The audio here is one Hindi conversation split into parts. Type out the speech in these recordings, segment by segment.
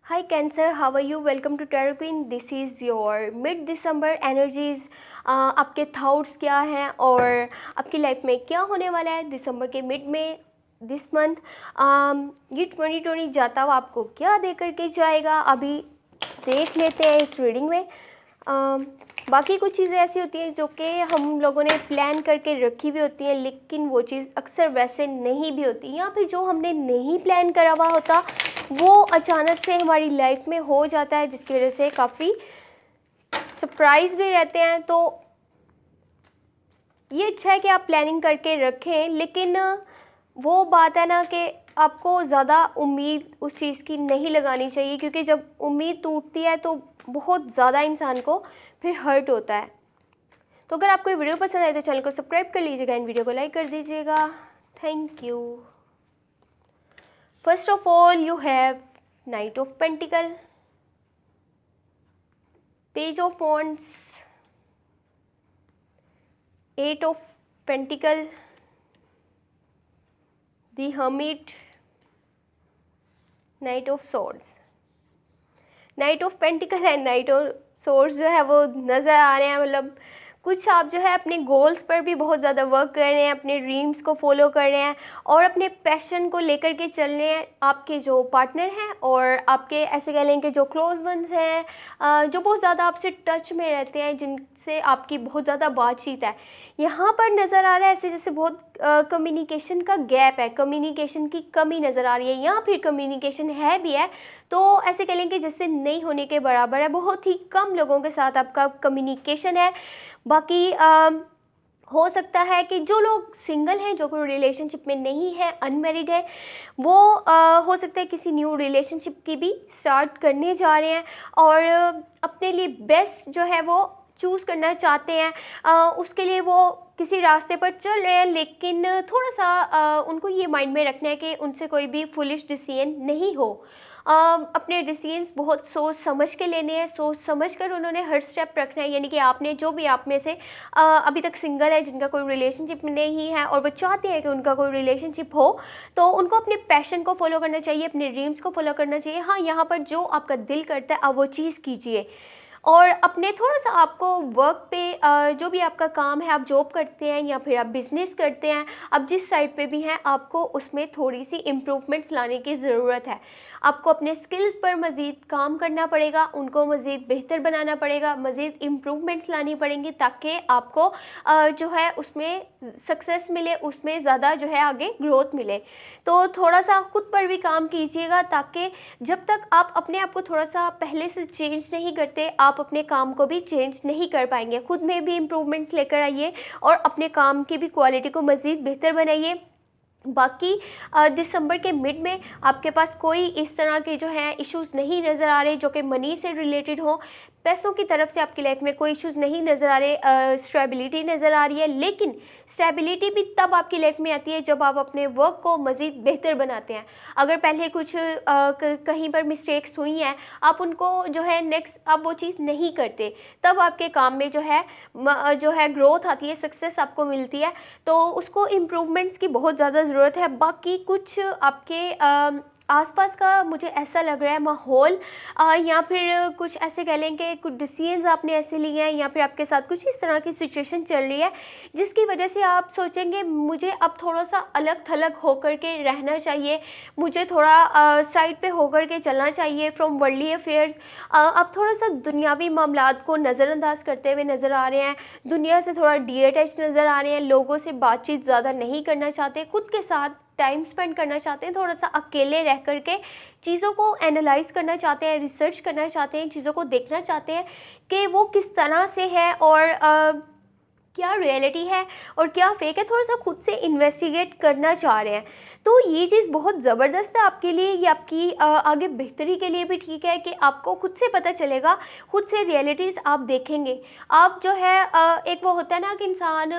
Hi Cancer, how are you? Welcome to Tarot Queen. This is your mid December energies. आपके थाट्स क्या हैं और आपकी लाइफ में क्या होने वाला है दिसंबर के मिड में दिस मंथ। ये 2020 जाता हुआ आपको क्या दे करके जाएगा, अभी देख लेते हैं इस रीडिंग में। बाकी कुछ चीज़ें ऐसी होती हैं जो कि हम लोगों ने प्लान करके रखी हुई होती हैं, लेकिन वो चीज़ अक्सर वैसे नहीं भी होती, या फिर जो हमने नहीं प्लान करा हुआ होता वो अचानक से हमारी लाइफ में हो जाता है, जिसकी वजह से काफ़ी सरप्राइज़ भी रहते हैं। तो ये अच्छा है कि आप प्लानिंग करके रखें, लेकिन वो बात है ना कि आपको ज़्यादा उम्मीद उस चीज़ की नहीं लगानी चाहिए, क्योंकि जब उम्मीद टूटती है तो बहुत ज़्यादा इंसान को फिर हर्ट होता है। तो अगर आपको ये वीडियो पसंद आए तो चैनल को सब्सक्राइब कर लीजिएगा एंड वीडियो को लाइक कर दीजिएगा। Thank you. First of all you have knight of pentacle, page of wands, eight of pentacle, the hermit, knight of swords. Knight of pentacle and knight of swords जो है वो नज़र आ रहे हैं, मतलब कुछ आप जो है अपने गोल्स पर भी बहुत ज़्यादा वर्क कर रहे हैं, अपने ड्रीम्स को फॉलो कर रहे हैं और अपने पैशन को लेकर के चल रहे हैं। आपके जो पार्टनर हैं और आपके ऐसे कह लें कि जो क्लोज वंस हैं, जो बहुत ज़्यादा आपसे टच में रहते हैं, जिनसे आपकी बहुत ज़्यादा बातचीत है, यहाँ पर नज़र आ रहा है ऐसे जैसे बहुत कम्युनिकेशन का गैप है, कम्युनिकेशन की कमी नज़र आ रही है, या फिर कम्युनिकेशन है भी है तो ऐसे कह लें कि जैसे नहीं होने के बराबर है। बहुत ही कम लोगों के साथ आपका कम्युनिकेशन है। बाकी हो सकता है कि जो लोग सिंगल हैं, जो कोई रिलेशनशिप में नहीं है, अनमैरिड है, वो हो सकता है किसी न्यू रिलेशनशिप की भी स्टार्ट करने जा रहे हैं और अपने लिए बेस्ट जो है वो चूज़ करना चाहते हैं। उसके लिए वो किसी रास्ते पर चल रहे हैं, लेकिन थोड़ा सा उनको ये माइंड में रखना है कि उनसे कोई भी फुलिश डिसीजन नहीं हो। अपने डिसीजंस बहुत सोच समझ के लेने हैं, सोच समझ कर उन्होंने हर स्टेप रखना है। यानी कि आपने जो भी आप में से अभी तक सिंगल है, जिनका कोई रिलेशनशिप नहीं है और वो चाहते हैं कि उनका कोई रिलेशनशिप हो, तो उनको अपने पैशन को फॉलो करना चाहिए, अपने ड्रीम्स को फॉलो करना चाहिए। हाँ, यहाँ पर जो आपका दिल करता है आप वो चीज़ कीजिए और अपने थोड़ा सा आपको वर्क पे जो भी आपका काम है, आप जॉब करते हैं या फिर आप बिज़नेस करते हैं, आप जिस साइड पे भी हैं, आपको उसमें थोड़ी सी इम्प्रूवमेंट्स लाने की ज़रूरत है। आपको अपने स्किल्स पर मज़ीद काम करना पड़ेगा, उनको मज़ीद बेहतर बनाना पड़ेगा, मज़ीद इम्प्रूवमेंट्स लानी पड़ेंगी ताकि आपको जो है उसमें सक्सेस मिले, उसमें ज़्यादा जो है आगे ग्रोथ मिले। तो थोड़ा सा खुद पर भी काम कीजिएगा, ताकि जब तक आप अपने आप को थोड़ा सा पहले से चेंज नहीं करते, आप अपने काम को भी चेंज नहीं कर पाएंगे। खुद में भी इम्प्रूवमेंट्स लेकर आइए और अपने काम की भी क्वालिटी को मज़ीद बेहतर बनाइए। बाकी दिसंबर के मिड में आपके पास कोई इस तरह के जो है इश्यूज़ नहीं नज़र आ रहे जो कि मनी से रिलेटेड हो। पैसों की तरफ से आपकी लाइफ में कोई इश्यूज़ नहीं नज़र आ रहे, स्टेबिलिटी नज़र आ रही है। लेकिन स्टेबिलिटी भी तब आपकी लाइफ में आती है जब आप अपने वर्क को मज़ीद बेहतर बनाते हैं। अगर पहले कुछ कहीं पर मिस्टेक्स हुई हैं, आप उनको जो है नेक्स्ट आप वो चीज़ नहीं करते, तब आपके काम में जो है ग्रोथ आती है, सक्सेस आपको मिलती है। तो उसको इम्प्रूवमेंट्स की बहुत ज़्यादा ज़रूरत है। बाकी कुछ आपके आसपास का मुझे ऐसा लग रहा है माहौल, या फिर कुछ ऐसे कह लें कि कुछ डिसीजंस आपने ऐसे लिए हैं या फिर आपके साथ कुछ इस तरह की सिचुएशन चल रही है जिसकी वजह से आप सोचेंगे मुझे अब थोड़ा सा अलग थलग होकर के रहना चाहिए, मुझे थोड़ा साइड पे होकर के चलना चाहिए फ्रॉम वर्ल्डली अफेयर्स। आप थोड़ा सा दुनियावी मामलात को नज़रअंदाज करते हुए नज़र आ रहे हैं, दुनिया से थोड़ा डिटैच नज़र आ रहे हैं, लोगों से बातचीत ज़्यादा नहीं करना चाहते, खुद के साथ टाइम स्पेंड करना चाहते हैं, थोड़ा सा अकेले रह करके चीज़ों को एनालाइज करना चाहते हैं, रिसर्च करना चाहते हैं, चीज़ों को देखना चाहते हैं कि वो किस तरह से है और क्या रियलिटी है और क्या फेक है, थोड़ा सा खुद से इन्वेस्टिगेट करना चाह रहे हैं। तो ये चीज़ बहुत ज़बरदस्त है आपके लिए, ये आपकी आगे बेहतरी के लिए भी ठीक है कि आपको खुद से पता चलेगा, खुद से रियलिटीज़ आप देखेंगे। आप जो है एक वो होता है ना कि इंसान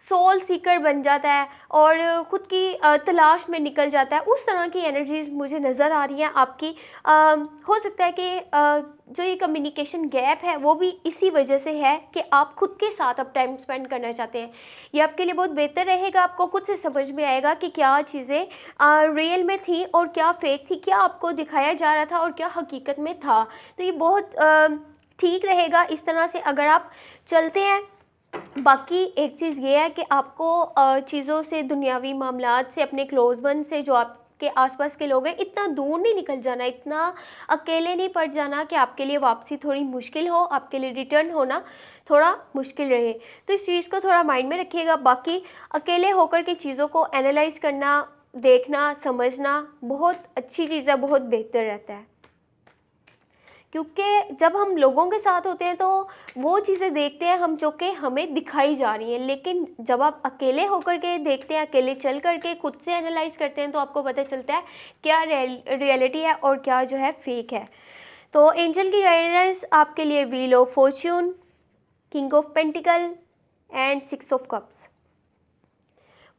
सोल सीकर बन जाता है और ख़ुद की तलाश में निकल जाता है। उस तरह की एनर्जीज़ मुझे नज़र आ रही हैं आपकी। हो सकता है कि जो ये कम्युनिकेशन गैप है वो भी इसी वजह से है कि आप खुद के साथ अब टाइम स्पेंड करना चाहते हैं। ये आपके लिए बहुत बेहतर रहेगा, आपको खुद से समझ में आएगा कि क्या चीज़ें रियल में थी और क्या फेक थी, क्या आपको दिखाया जा रहा था और क्या हकीकत में था। तो ये बहुत ठीक रहेगा इस तरह से अगर आप चलते हैं। बाकी एक चीज़ ये है कि आपको चीज़ों से, दुनियावी मामलात से, अपने क्लोज़ वन से, जो आपके आसपास के लोग हैं, इतना दूर नहीं निकल जाना, इतना अकेले नहीं पड़ जाना कि आपके लिए वापसी थोड़ी मुश्किल हो, आपके लिए रिटर्न होना थोड़ा मुश्किल रहे। तो इस चीज़ को थोड़ा माइंड में रखिएगा। बाकी अकेले होकर के चीज़ों को एनालाइज करना, देखना, समझना बहुत अच्छी चीज़ है, बहुत बेहतर रहता है। क्योंकि जब हम लोगों के साथ होते हैं तो वो चीज़ें देखते हैं हम जो कि हमें दिखाई जा रही हैं, लेकिन जब आप अकेले होकर के देखते हैं, अकेले चल कर के खुद से एनालाइज करते हैं, तो आपको पता चलता है क्या रियलिटी है और क्या जो है फेक है। तो एंजल की गाइडेंस आपके लिए wheel of Fortune, king of pentacle and six of cups.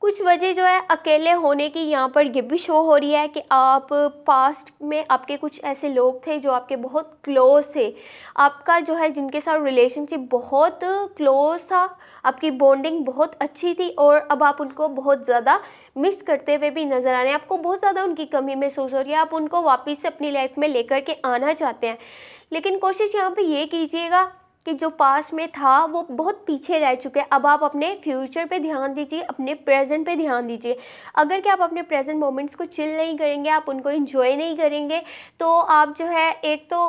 कुछ वजह जो है अकेले होने की यहाँ पर ये भी शो हो रही है कि आप पास्ट में आपके कुछ ऐसे लोग थे जो आपके बहुत क्लोज थे, आपका जो है जिनके साथ रिलेशनशिप बहुत क्लोज था, आपकी बॉन्डिंग बहुत अच्छी थी और अब आप उनको बहुत ज़्यादा मिस करते हुए भी नज़र आ रहे हैं। आपको बहुत ज़्यादा उनकी कमी महसूस हो रही है, आप उनको वापस से अपनी लाइफ में लेकर के आना चाहते हैं। लेकिन कोशिश यहाँ पे ये कीजिएगा कि जो पास्ट में था वो बहुत पीछे रह चुके हैं। अब आप अपने फ्यूचर पे ध्यान दीजिए, अपने प्रेजेंट पे ध्यान दीजिए। अगर कि आप अपने प्रेजेंट मोमेंट्स को चिल नहीं करेंगे, आप उनको एंजॉय नहीं करेंगे, तो आप जो है एक तो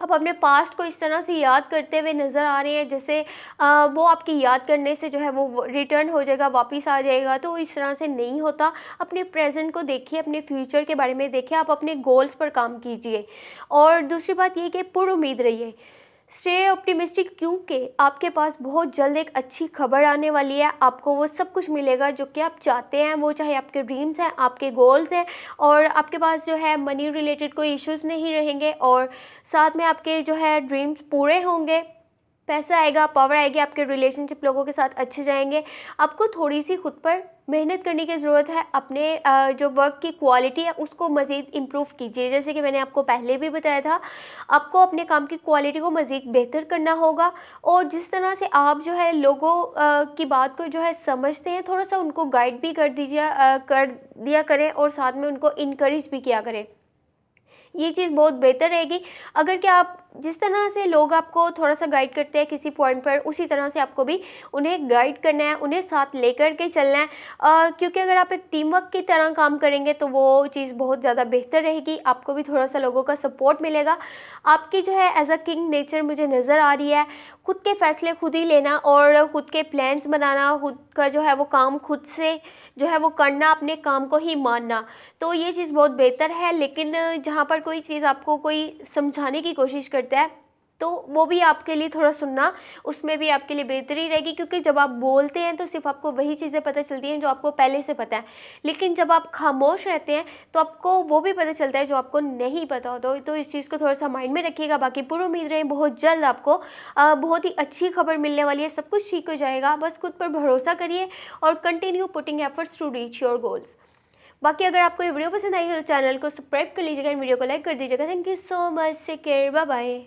आप अपने पास्ट को इस तरह से याद करते हुए नज़र आ रहे हैं जैसे वो आपकी याद करने से जो है वो रिटर्न हो जाएगा, वापस आ जाएगा। तो इस तरह से नहीं होता। अपने प्रेजेंट को देखिए, अपने फ्यूचर के बारे में देखिए, आप अपने गोल्स पर काम कीजिए। और दूसरी बात ये कि पुर उम्मीद रहिए, स्टे ऑप्टिमिस्टिक, क्योंकि आपके पास बहुत जल्द एक अच्छी खबर आने वाली है। आपको वो सब कुछ मिलेगा जो कि आप चाहते हैं, वो चाहे आपके ड्रीम्स हैं, आपके गोल्स हैं, और आपके पास जो है मनी रिलेटेड कोई इश्यूज़ नहीं रहेंगे और साथ में आपके जो है ड्रीम्स पूरे होंगे। पैसा आएगा, पावर आएगी, आपके रिलेशनशिप लोगों के साथ अच्छे जाएंगे। आपको थोड़ी सी खुद पर मेहनत करने की ज़रूरत है। अपने जो वर्क की क्वालिटी है उसको मज़ीद इम्प्रूव कीजिए। जैसे कि मैंने आपको पहले भी बताया था, आपको अपने काम की क्वालिटी को मज़ीद बेहतर करना होगा। और जिस तरह से आप जो है लोगों की बात को जो है समझते हैं, थोड़ा सा उनको गाइड भी कर दिया करें और साथ में उनको इनकरेज भी किया करें। ये चीज़ बहुत बेहतर रहेगी। अगर कि आप जिस तरह से लोग आपको थोड़ा सा गाइड करते हैं किसी पॉइंट पर, उसी तरह से आपको भी उन्हें गाइड करना है, उन्हें साथ लेकर के चलना है। क्योंकि अगर आप एक टीम वर्क की तरह काम करेंगे तो वो चीज़ बहुत ज़्यादा बेहतर रहेगी। आपको भी थोड़ा सा लोगों का सपोर्ट मिलेगा। आपकी जो है एज अ किंग नेचर मुझे नज़र आ रही है। खुद के फैसले खुद ही लेना और खुद के प्लान्स बनाना, खुद का जो है वो काम खुद से जो है वो करना, अपने काम को ही मानना, तो ये चीज़ बहुत बेहतर है। लेकिन जहाँ पर कोई चीज़ आपको कोई समझाने की कोशिश करता है तो वो भी आपके लिए थोड़ा सुनना, उसमें भी आपके लिए बेहतरी रहेगी। क्योंकि जब आप बोलते हैं तो सिर्फ आपको वही चीज़ें पता चलती हैं जो आपको पहले से पता है, लेकिन जब आप खामोश रहते हैं तो आपको वो भी पता चलता है जो आपको नहीं पता हो। तो इस चीज़ को थोड़ा सा माइंड में रखिएगा। बाकी पूरी उम्मीद रहे बहुत जल्द आपको बहुत ही अच्छी खबर मिलने वाली है। सब कुछ ठीक हो जाएगा, बस खुद पर भरोसा करिए और continue putting efforts to reach your goals. बाकी अगर आपको ये वीडियो पसंद आई है तो चैनल को सब्सक्राइब कर लीजिएगा, वीडियो को लाइक कर दीजिएगा। Thank you so much, take care, bye bye.